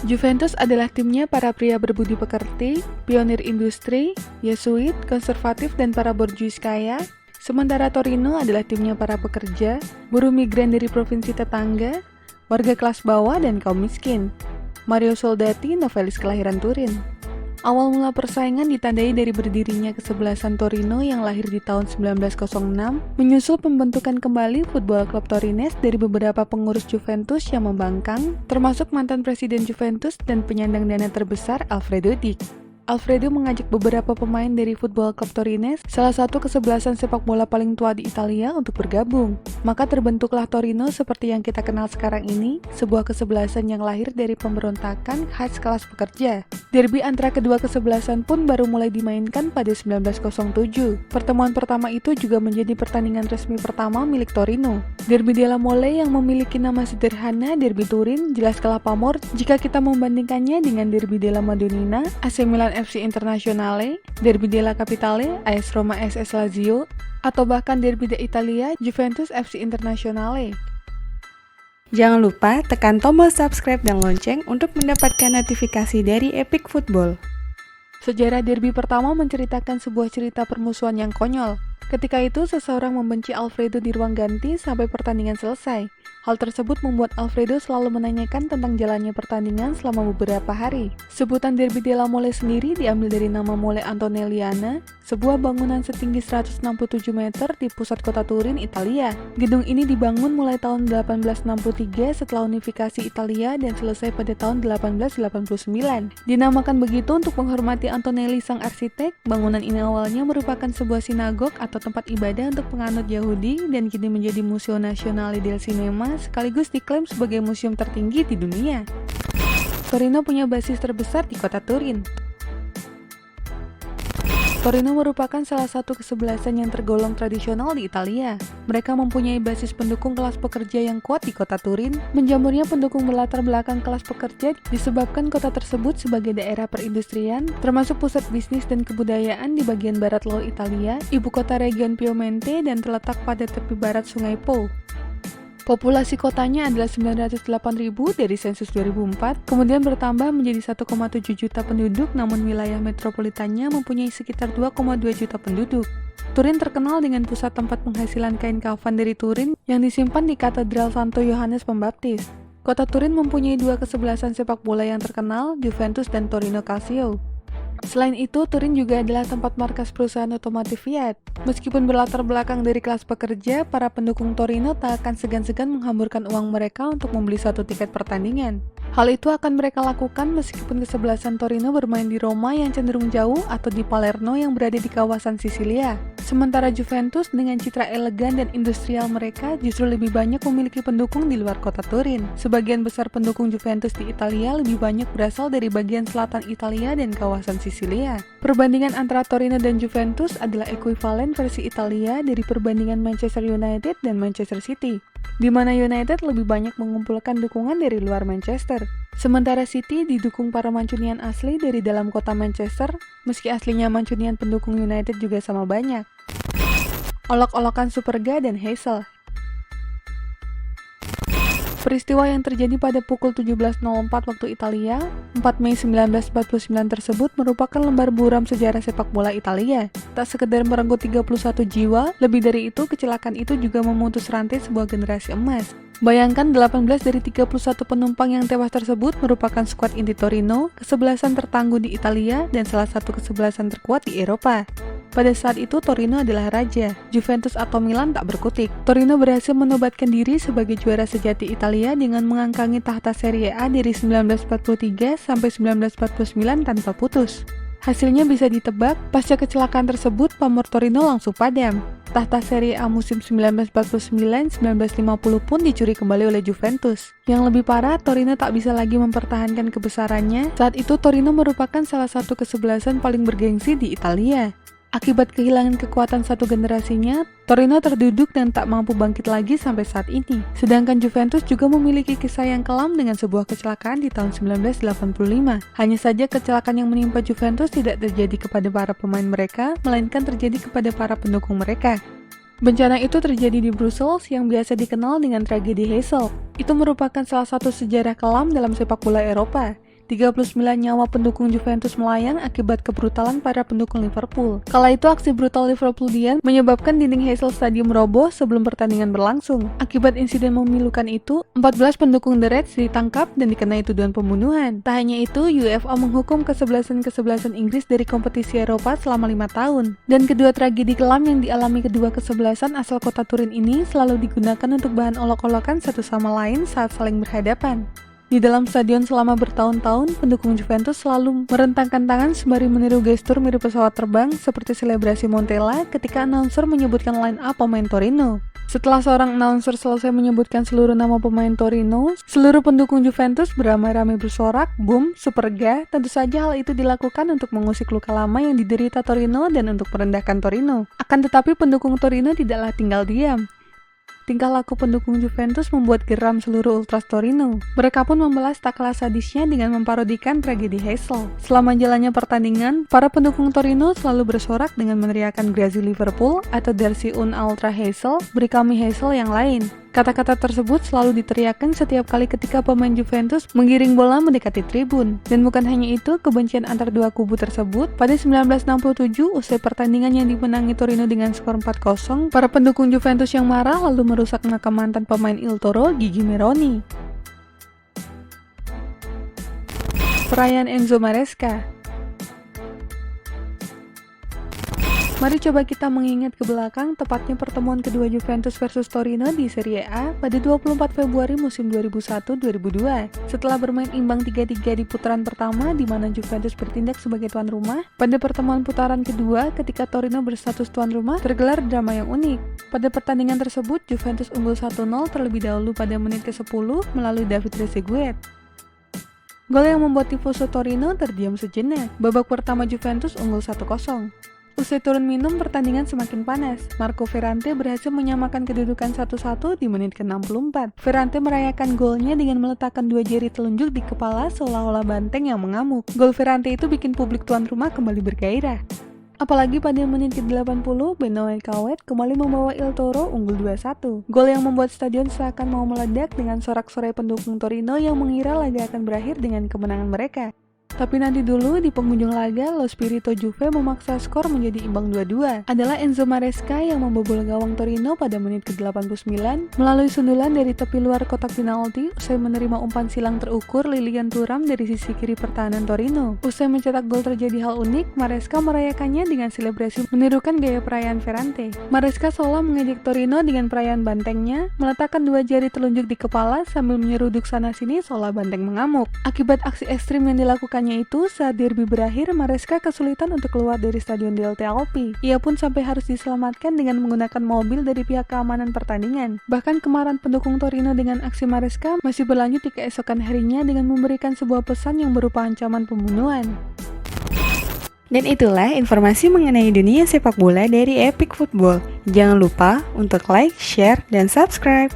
Juventus adalah timnya para pria berbudi pekerti, pionir industri, Yesuit, konservatif, dan para borjuis kaya. Sementara Torino adalah timnya para pekerja, buruh migran dari provinsi tetangga, warga kelas bawah, dan kaum miskin. Mario Soldati, novelis kelahiran Turin. Awal mula persaingan ditandai dari berdirinya kesebelasan Torino yang lahir di tahun 1906, menyusul pembentukan kembali Football Club Torines dari beberapa pengurus Juventus yang membangkang, termasuk mantan presiden Juventus dan penyandang dana terbesar Alfredo Dick. Alfredo mengajak beberapa pemain dari Football Club Torines, salah satu kesebelasan sepak bola paling tua di Italia, untuk bergabung. Maka terbentuklah Torino seperti yang kita kenal sekarang ini, sebuah kesebelasan yang lahir dari pemberontakan khas kelas pekerja. Derby antara kedua kesebelasan pun baru mulai dimainkan pada 1907. Pertemuan pertama itu juga menjadi pertandingan resmi pertama milik Torino. Derby della Mole yang memiliki nama sederhana Derby Turin jelas kalah pamor jika kita membandingkannya dengan Derby della Madonnina, AC Milan FC Internazionale, Derby della Capitale, AS Roma SS Lazio, atau bahkan Derby d'Italia, Juventus FC Internazionale. Jangan lupa tekan tombol subscribe dan lonceng untuk mendapatkan notifikasi dari Epic Football. Sejarah derby pertama menceritakan sebuah cerita permusuhan yang konyol. Ketika itu, seseorang membenci Alfredo di ruang ganti sampai pertandingan selesai. Hal tersebut membuat Alfredo selalu menanyakan tentang jalannya pertandingan selama beberapa hari. Sebutan Derby della Mole sendiri diambil dari nama Mole Antonelliana, sebuah bangunan setinggi 167 meter di pusat kota Turin, Italia. Gedung ini dibangun mulai tahun 1863 setelah unifikasi Italia dan selesai pada tahun 1889. Dinamakan begitu untuk menghormati Antonelli sang arsitek. Bangunan ini awalnya merupakan sebuah sinagog atau tempat ibadah untuk penganut Yahudi dan kini menjadi Museo Nazionale del Cinema sekaligus diklaim sebagai museum tertinggi di dunia. Torino punya basis terbesar di kota Turin. Torino merupakan salah satu kesebelasan yang tergolong tradisional di Italia. Mereka mempunyai basis pendukung kelas pekerja yang kuat di kota Turin. Menjamurnya pendukung berlatar belakang kelas pekerja disebabkan kota tersebut sebagai daerah perindustrian, termasuk pusat bisnis dan kebudayaan di bagian barat laut Italia, ibu kota region Piemonte, dan terletak pada tepi barat Sungai Po. Populasi kotanya adalah 908.000 dari sensus 2004, kemudian bertambah menjadi 1,7 juta penduduk, namun wilayah metropolitannya mempunyai sekitar 2,2 juta penduduk. Turin terkenal dengan pusat tempat penghasilan kain kafan dari Turin yang disimpan di Katedral Santo Yohanes Pembaptis. Kota Turin mempunyai dua kesebelasan sepak bola yang terkenal, Juventus dan Torino Calcio. Selain itu, Turin juga adalah tempat markas perusahaan otomotif Fiat. Meskipun berlatar belakang dari kelas pekerja, para pendukung Torino tak akan segan-segan menghamburkan uang mereka untuk membeli satu tiket pertandingan. Hal itu akan mereka lakukan meskipun kesebelasan Torino bermain di Roma yang cenderung jauh atau di Palermo yang berada di kawasan Sisilia. Sementara Juventus dengan citra elegan dan industrial mereka justru lebih banyak memiliki pendukung di luar kota Turin. Sebagian besar pendukung Juventus di Italia lebih banyak berasal dari bagian selatan Italia dan kawasan Sisilia. Perbandingan antara Torino dan Juventus adalah ekuivalen versi Italia dari perbandingan Manchester United dan Manchester City, di mana United lebih banyak mengumpulkan dukungan dari luar Manchester. Sementara City didukung para Mancunian asli dari dalam kota Manchester, meski aslinya Mancunian pendukung United juga sama banyak. Olok-olokan Superga dan Heysel. Peristiwa yang terjadi pada pukul 17.04 waktu Italia, 4 Mei 1949 tersebut merupakan lembar buram sejarah sepak bola Italia. Tak sekedar merenggut 31 jiwa, lebih dari itu kecelakaan itu juga memutus rantai sebuah generasi emas. Bayangkan 18 dari 31 penumpang yang tewas tersebut merupakan skuad inti Torino, kesebelasan tertangguh di Italia dan salah satu kesebelasan terkuat di Eropa. Pada saat itu Torino adalah raja, Juventus atau Milan tak berkutik. Torino berhasil menobatkan diri sebagai juara sejati Italia dengan mengangkangi tahta Serie A dari 1943 sampai 1949 tanpa putus. Hasilnya bisa ditebak, pasca kecelakaan tersebut pamor Torino langsung padam. Tahta Serie A musim 1949-1950 pun dicuri kembali oleh Juventus. Yang lebih parah, Torino tak bisa lagi mempertahankan kebesarannya. Saat itu Torino merupakan salah satu kesebelasan paling bergengsi di Italia. Akibat kehilangan kekuatan satu generasinya, Torino terduduk dan tak mampu bangkit lagi sampai saat ini. Sedangkan Juventus juga memiliki kisah yang kelam dengan sebuah kecelakaan di tahun 1985. Hanya saja kecelakaan yang menimpa Juventus tidak terjadi kepada para pemain mereka, melainkan terjadi kepada para pendukung mereka. Bencana itu terjadi di Brussels yang biasa dikenal dengan tragedi Heysel. Itu merupakan salah satu sejarah kelam dalam sepak bola Eropa. 39 nyawa pendukung Juventus melayang akibat kebrutalan para pendukung Liverpool. Kala itu aksi brutal Liverpoolian menyebabkan dinding Heysel Stadium roboh sebelum pertandingan berlangsung. Akibat insiden memilukan itu, 14 pendukung The Reds ditangkap dan dikenai tuduhan pembunuhan. Tak hanya itu, UEFA menghukum kesebelasan Inggris dari kompetisi Eropa selama 5 tahun. Dan kedua tragedi kelam yang dialami kedua kesebelasan asal kota Turin ini selalu digunakan untuk bahan olok-olokan satu sama lain saat saling berhadapan. Di dalam stadion selama bertahun-tahun, pendukung Juventus selalu merentangkan tangan sembari meniru gestur mirip pesawat terbang seperti selebrasi Montella ketika announcer menyebutkan line up pemain Torino. Setelah seorang announcer selesai menyebutkan seluruh nama pemain Torino, seluruh pendukung Juventus beramai-ramai bersorak, "Boom, Superga!" Tentu saja hal itu dilakukan untuk mengusik luka lama yang diderita Torino dan untuk merendahkan Torino. Akan tetapi pendukung Torino tidaklah tinggal diam. Tingkah laku pendukung Juventus membuat geram seluruh Ultras Torino. Mereka pun membalas tak kalah sadisnya dengan memparodikan tragedi Heysel. Selama jalannya pertandingan, para pendukung Torino selalu bersorak dengan meneriakan Grazie Liverpool atau Darsi un Ultra Heysel, beri kami Heysel yang lain. Kata-kata tersebut selalu diteriakkan setiap kali ketika pemain Juventus menggiring bola mendekati tribun. Dan bukan hanya itu, kebencian antar dua kubu tersebut, pada 1967 usai pertandingan yang dimenangi Torino dengan skor 4-0, para pendukung Juventus yang marah lalu merusak makam mantan pemain Il Toro, Gigi Meroni. Perayaan Enzo Maresca. Mari coba kita mengingat ke belakang, tepatnya pertemuan kedua Juventus versus Torino di Serie A pada 24 Februari musim 2001-2002. Setelah bermain imbang 3-3 di putaran pertama di mana Juventus bertindak sebagai tuan rumah, pada pertemuan putaran kedua ketika Torino berstatus tuan rumah tergelar drama yang unik. Pada pertandingan tersebut, Juventus unggul 1-0 terlebih dahulu pada menit ke-10 melalui David Trezeguet. Gol yang membuat tifoso Torino terdiam sejenak. Babak pertama Juventus unggul 1-0. Usai turun minum, pertandingan semakin panas. Marco Verratti berhasil menyamakan kedudukan 1-1 di menit ke-64. Verratti merayakan golnya dengan meletakkan dua jari telunjuk di kepala seolah-olah banteng yang mengamuk. Gol Verratti itu bikin publik tuan rumah kembali bergairah. Apalagi pada menit ke-80, Benoit Cauet kembali membawa Il Toro unggul 2-1. Gol yang membuat stadion seakan mau meledak dengan sorak-sorai pendukung Torino yang mengira laga akan berakhir dengan kemenangan mereka. Tapi nanti dulu di penghujung laga, Lo Spirito Juve memaksa skor menjadi imbang 2-2. Adalah Enzo Maresca yang membobol gawang Torino pada menit ke-89 melalui sundulan dari tepi luar kotak penalti usai menerima umpan silang terukur Lilian Thuram dari sisi kiri pertahanan Torino. Usai mencetak gol terjadi hal unik, Maresca merayakannya dengan selebrasi menirukan gaya perayaan Verratti. Maresca seolah mengejek Torino dengan perayaan bantengnya, meletakkan dua jari telunjuk di kepala sambil menyeruduk sana-sini seolah banteng mengamuk. Akibat aksi ekstrim yang dilakukannya itu, saat derby berakhir, Maresca kesulitan untuk keluar dari stadion DLT Alpi. Ia pun sampai harus diselamatkan dengan menggunakan mobil dari pihak keamanan pertandingan. Bahkan kemarahan pendukung Torino dengan aksi Maresca masih berlanjut di keesokan harinya dengan memberikan sebuah pesan yang berupa ancaman pembunuhan. Dan itulah informasi mengenai dunia sepak bola dari Epic Football. Jangan lupa untuk like, share, dan subscribe.